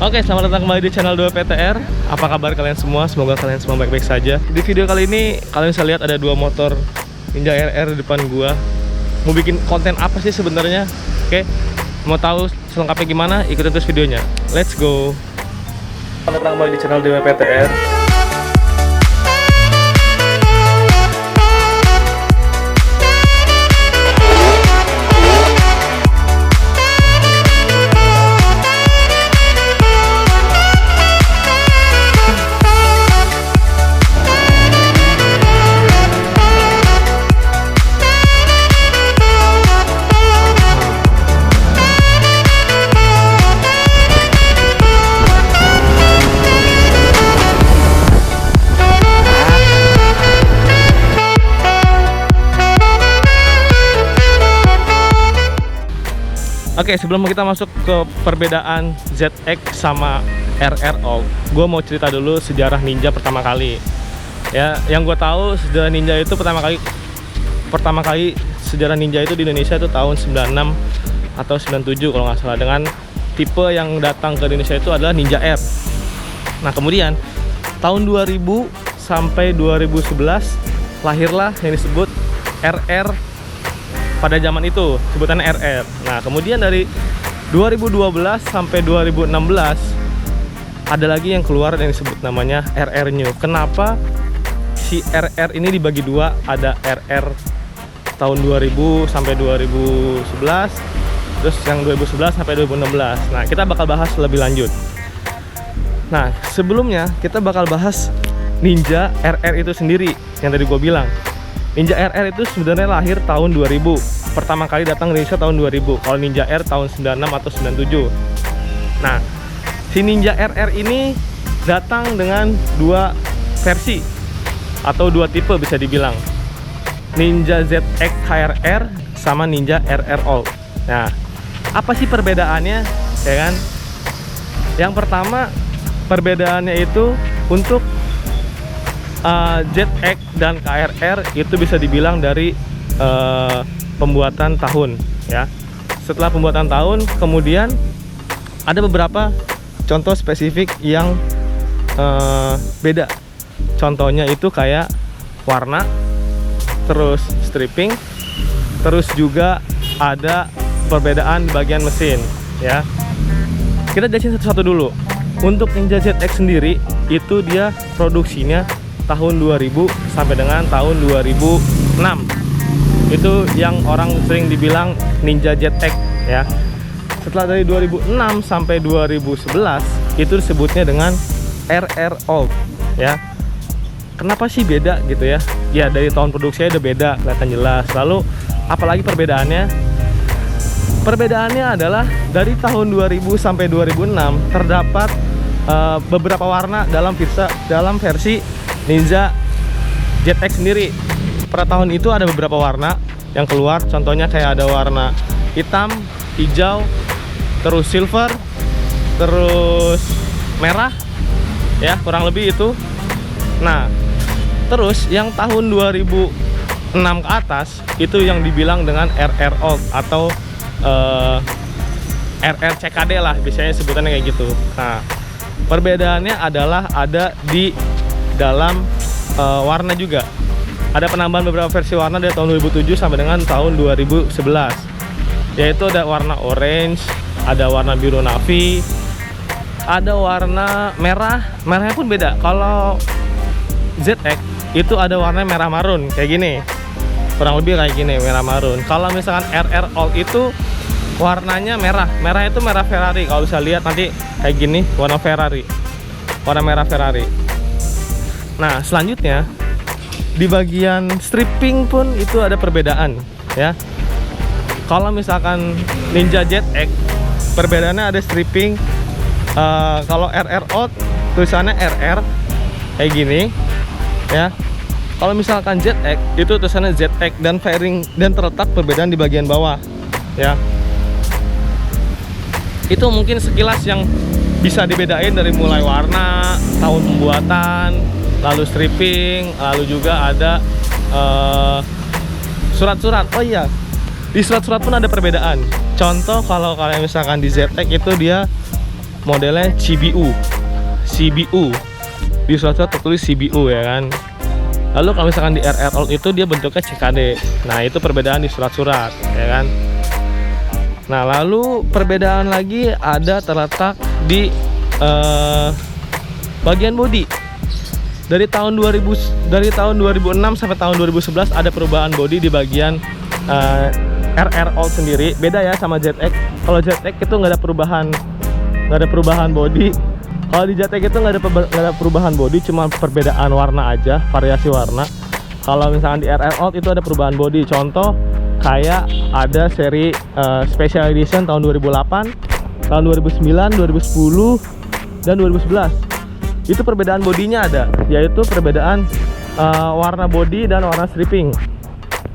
Oke, selamat datang kembali di channel 2PTR. Apa kabar kalian semua? Semoga kalian semua baik-baik saja. Di video kali ini kalian bisa lihat ada dua motor Ninja RR di depan gua. Mau bikin konten apa sih sebenarnya? Oke, mau tahu selengkapnya gimana? Ikutin terus videonya. Let's go. Selamat datang kembali di channel 2PTR. Oke, sebelum kita masuk ke perbedaan ZX sama RR All, gue mau cerita dulu sejarah Ninja pertama kali. Ya, yang gue tahu sejarah Ninja itu pertama kali sejarah Ninja itu di Indonesia itu tahun 96 atau 97 kalau nggak salah, dengan tipe yang datang ke Indonesia itu adalah Ninja R. Nah, kemudian tahun 2000 sampai 2011 lahirlah yang disebut RR. Pada zaman itu sebutannya RR. Nah, kemudian dari 2012 sampai 2016 ada lagi yang keluar yang disebut namanya RR New. Kenapa si RR ini dibagi dua? Ada RR tahun 2000 sampai 2011, terus yang 2011 sampai 2016. Nah, kita bakal bahas lebih lanjut. Nah, sebelumnya kita bakal bahas Ninja RR itu sendiri yang tadi gue bilang. Ninja RR itu sebenarnya lahir tahun 2000. Pertama kali datang ke Indonesia tahun 2000. Kalau Ninja R tahun 96 atau 97. Nah, si Ninja RR ini datang dengan dua versi atau dua tipe bisa dibilang. Ninja ZX HRR sama Ninja RR All. Nah, apa sih perbedaannya? Ya kan? Yang pertama, perbedaannya itu untuk ZX dan KRR itu bisa dibilang dari pembuatan tahun ya. Setelah pembuatan tahun, kemudian ada beberapa contoh spesifik yang beda. Contohnya itu kayak warna, terus stripping, terus juga ada perbedaan di bagian mesin ya. Kita jelasin satu-satu dulu. Untuk Ninja ZX sendiri itu dia produksinya tahun 2000 sampai dengan tahun 2006. Itu yang orang sering dibilang Ninja ZX ya. Setelah dari 2006 sampai 2011 itu disebutnya dengan RR All ya. Kenapa sih beda gitu ya? Ya, dari tahun produksinya udah beda, kelihatan jelas. Lalu apalagi perbedaannya? Perbedaannya adalah dari tahun 2000 sampai 2006 terdapat beberapa warna dalam versi Ninja ZX sendiri. Pada tahun itu ada beberapa warna yang keluar. Contohnya kayak ada warna hitam, hijau, terus silver, terus merah ya, kurang lebih itu. Nah, terus yang tahun 2006 ke atas itu yang dibilang dengan RR All atau RR CKD lah, biasanya sebutannya kayak gitu. Nah, perbedaannya adalah ada di dalam warna juga. Ada penambahan beberapa versi warna dari tahun 2007 sampai dengan tahun 2011. Yaitu ada warna orange, ada warna biru navy, ada warna merah. Merahnya pun beda. Kalau ZX itu ada warna merah marun kayak gini. Kurang lebih kayak gini, merah marun. Kalau misalkan RR All itu warnanya merah. Merah itu merah Ferrari. Kalau bisa lihat nanti kayak gini, warna Ferrari. Warna merah Ferrari. Nah, selanjutnya di bagian stripping pun itu ada perbedaan ya. Kalau misalkan Ninja ZX perbedaannya ada stripping. Kalau RR Out tulisannya RR kayak gini ya. Kalau misalkan ZX itu tulisannya ZX dan fairing, dan terletak perbedaan di bagian bawah ya. Itu mungkin sekilas yang bisa dibedain dari mulai warna, tahun pembuatan, lalu stripping, lalu juga ada surat-surat. Oh iya, di surat-surat pun ada perbedaan. Contoh kalau kalian misalkan di ZX itu dia modelnya CBU di surat-surat tertulis CBU ya kan. Lalu kalau misalkan di RR Old itu dia bentuknya CKD. Nah itu perbedaan di surat-surat ya kan. Nah lalu perbedaan lagi ada terletak di bagian bodi. Dari tahun 2006 sampai tahun 2011 ada perubahan bodi di bagian RR Old sendiri. Beda ya sama ZX. Kalau ZX itu nggak ada perubahan bodi. Kalau di ZX itu nggak ada perubahan bodi, cuma perbedaan warna aja, variasi warna. Kalau misalkan di RR Old itu ada perubahan bodi. Contoh kayak ada seri Special Edition tahun 2008, tahun 2009, 2010, dan 2011. Itu perbedaan bodinya ada, yaitu perbedaan warna bodi dan warna stripping.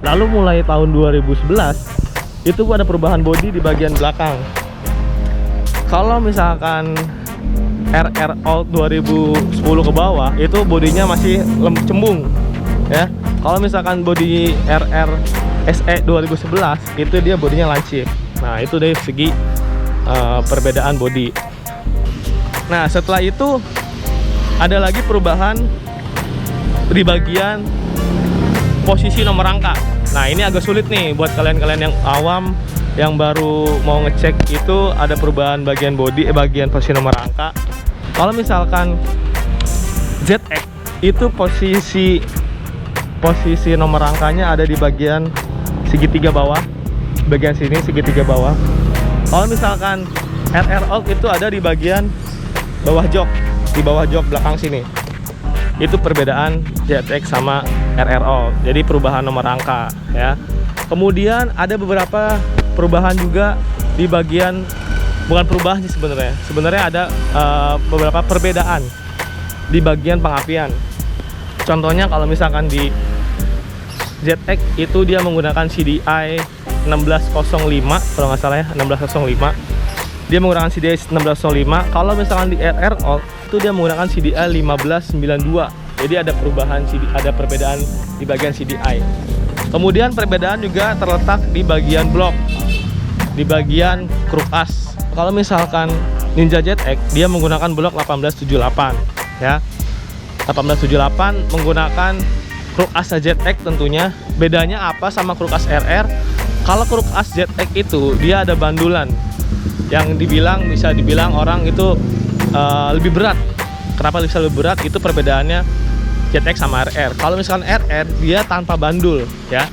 Lalu mulai tahun 2011 itu ada perubahan bodi di bagian belakang. Kalau misalkan RR Old 2010 ke bawah itu bodinya masih cembung ya. Kalau misalkan bodi RR SE 2011 itu dia bodinya lancip. Nah itu dari segi perbedaan bodi. Nah setelah itu ada lagi perubahan di bagian posisi nomor rangka. Nah ini agak sulit nih buat kalian-kalian yang awam yang baru mau ngecek. Itu ada perubahan bagian bodi, bagian posisi nomor rangka. Kalau misalkan ZX itu posisi nomor rangkanya ada di bagian segitiga bawah, bagian sini segitiga bawah. Kalau misalkan RR Old itu ada di bagian bawah jok, di bawah jok belakang sini. Itu perbedaan ZX sama RR Old. Jadi perubahan nomor rangka ya. Kemudian ada beberapa perubahan juga di bagian, bukan perubahan sih sebenarnya. Sebenarnya ada beberapa perbedaan di bagian pengapian. Contohnya kalau misalkan di ZX itu dia menggunakan CDI 1605 kalau nggak salah ya, 1605. Dia menggunakan CDI 1605. Kalau misalkan di RR Old itu dia menggunakan CDI 1592. Jadi ada perubahan, ada perbedaan di bagian CDI. Kemudian perbedaan juga terletak di bagian blok, di bagian kruk as. Kalau misalkan Ninja ZX dia menggunakan blok 1878 ya. 1878 menggunakan kruk as ZX tentunya. Bedanya apa sama kruk as RR? Kalau kruk as ZX itu dia ada bandulan yang bisa dibilang orang itu lebih berat. Kenapa bisa lebih berat? Itu perbedaannya ZX sama RR. Kalau misalkan RR dia tanpa bandul ya.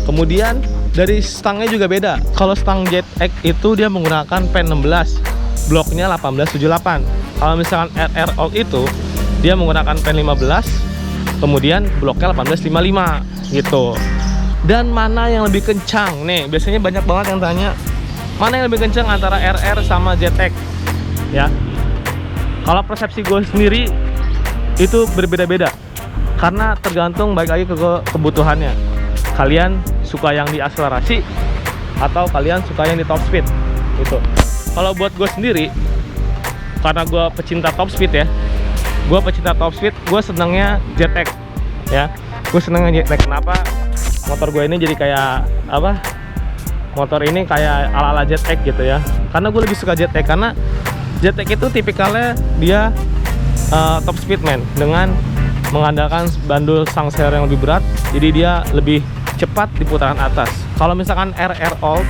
Kemudian dari stangnya juga beda. Kalau stang ZX itu dia menggunakan pen 16, bloknya 1878. Kalau misalkan RR Old itu dia menggunakan pen 15, kemudian bloknya 1855 gitu. Dan mana yang lebih kencang? Nih, biasanya banyak banget yang tanya, mana yang lebih kencang antara RR sama ZX? Ya. Kalau persepsi gue sendiri itu berbeda-beda. Karena tergantung baik lagi ke kebutuhannya. Kalian suka yang di akselerasi atau kalian suka yang di top speed gitu. Kalau buat gue sendiri, karena gue pecinta top speed ya, gue senangnya ZX ya. Gue senangnya ZX. Kenapa? Motor gue ini jadi kayak apa? Motor ini kayak ala-ala ZX gitu ya. Karena gue lebih suka ZX karena ZX itu tipikalnya dia top speedman dengan mengandalkan bandul stang yang lebih berat, jadi dia lebih cepat di putaran atas. Kalau misalkan RR Old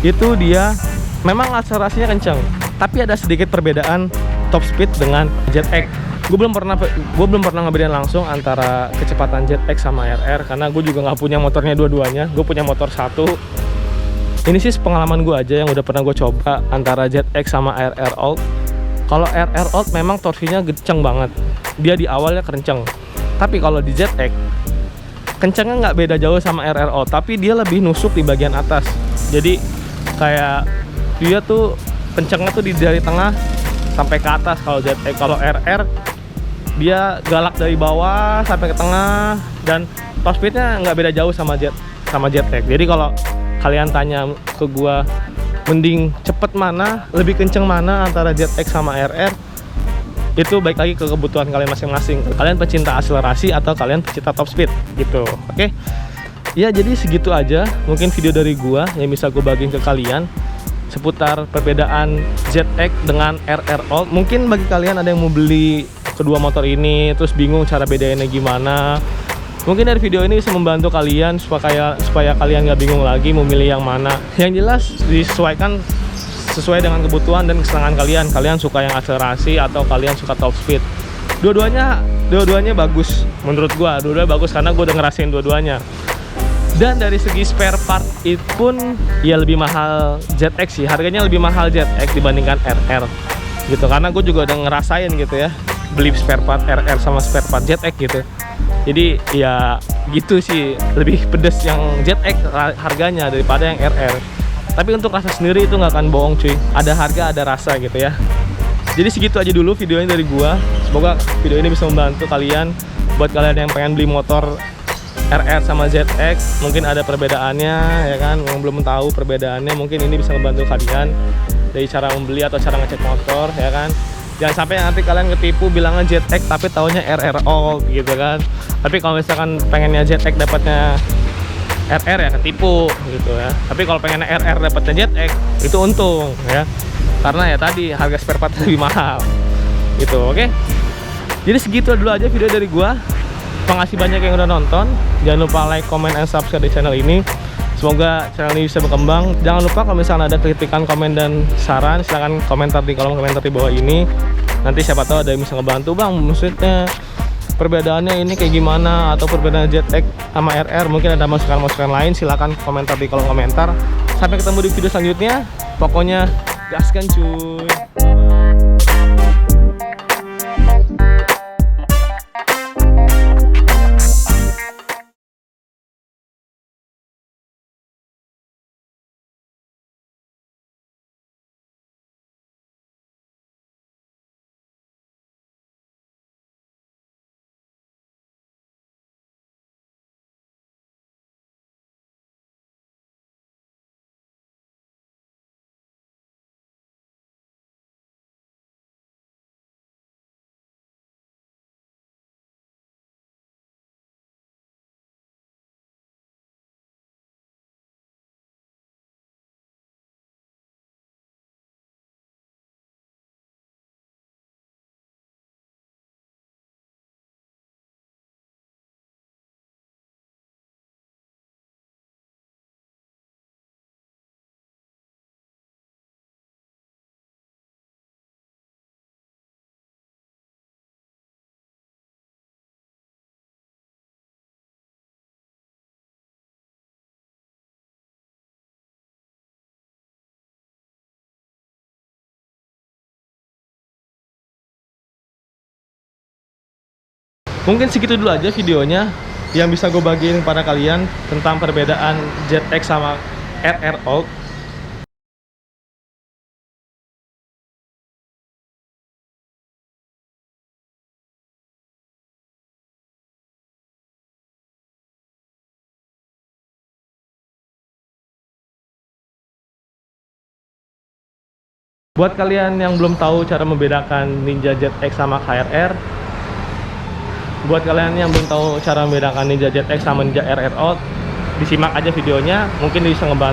itu dia memang akselerasinya kenceng, tapi ada sedikit perbedaan top speed dengan ZX. Gue belum pernah ngebedain langsung antara kecepatan ZX sama RR karena gue juga nggak punya motornya dua-duanya. Gue punya motor satu. Ini sih pengalaman gue aja yang udah pernah gue coba antara ZX sama RR Old. Kalau RR Old memang torsinya kenceng banget, dia di awalnya kenceng. Tapi kalau di ZX kencengnya nggak beda jauh sama RR Old, tapi dia lebih nusuk di bagian atas. Jadi kayak dia tuh kencengnya tuh dari tengah sampai ke atas. Kalau ZX, kalau RR dia galak dari bawah sampai ke tengah, dan top speednya nggak beda jauh sama ZX. Jadi kalau kalian tanya ke gua mending cepet mana, lebih kenceng mana antara ZX sama RR, itu baik lagi ke kebutuhan kalian masing-masing. Kalian pecinta akselerasi atau kalian pecinta top speed gitu. Oke? Ya jadi segitu aja mungkin video dari gua yang bisa gue bagiin ke kalian. seputar perbedaan ZX dengan RR Old. Mungkin bagi kalian ada yang mau beli kedua motor ini terus bingung cara bedainnya gimana. Mungkin dari video ini bisa membantu kalian supaya kalian nggak bingung lagi mau milih yang mana. Yang jelas disesuaikan sesuai dengan kebutuhan dan kesenangan kalian. Kalian suka yang akselerasi atau kalian suka top speed. Dua-duanya bagus menurut gua. Dua-duanya bagus karena gua udah ngerasain dua-duanya. Dan dari segi spare part itu pun ya lebih mahal ZX sih. Harganya lebih mahal ZX dibandingkan RR gitu. Karena gue juga udah ngerasain gitu ya, beli spare part RR sama spare part ZX gitu. Jadi ya gitu sih, lebih pedes yang ZX harganya daripada yang RR. Tapi untuk rasa sendiri itu nggak akan bohong cuy. Ada harga ada rasa gitu ya. Jadi segitu aja dulu videonya dari gua. Semoga video ini bisa membantu kalian. Buat kalian yang pengen beli motor RR sama ZX, mungkin ada perbedaannya ya kan, yang belum tahu perbedaannya, mungkin ini bisa membantu kalian dari cara membeli atau cara ngecek motor ya kan. Jangan sampai nanti kalian ketipu bilangnya ZX tapi taunya RR Old gitu kan. Tapi kalau misalkan pengennya ZX dapatnya RR ya ketipu gitu ya. Tapi kalau pengennya RR dapatnya ZX itu untung ya, karena ya tadi harga spare part lebih mahal gitu. Oke, jadi segitu dulu aja video dari gua. Makasih banyak yang udah nonton. Jangan lupa like, comment, and subscribe di channel ini. Semoga channel ini bisa berkembang. Jangan lupa kalau misalnya ada kritikan, komen, dan saran, silahkan komentar di kolom komentar di bawah ini. Nanti siapa tahu ada yang bisa ngebantu, bang, maksudnya perbedaannya ini kayak gimana, atau perbedaan ZX sama RR. Mungkin ada masukan-masukan lain, silahkan komentar di kolom komentar. Sampai ketemu di video selanjutnya. Pokoknya gaskan cuy. Mungkin segitu dulu aja videonya yang bisa gue bagiin kepada kalian tentang perbedaan ZX sama RR Old. Buat kalian yang belum tahu cara membedakan Ninja ZX sama KRR, buat kalian yang belum tahu cara membedakan Ninja ZX sama Ninja RR Old, disimak aja videonya, mungkin bisa ngebantu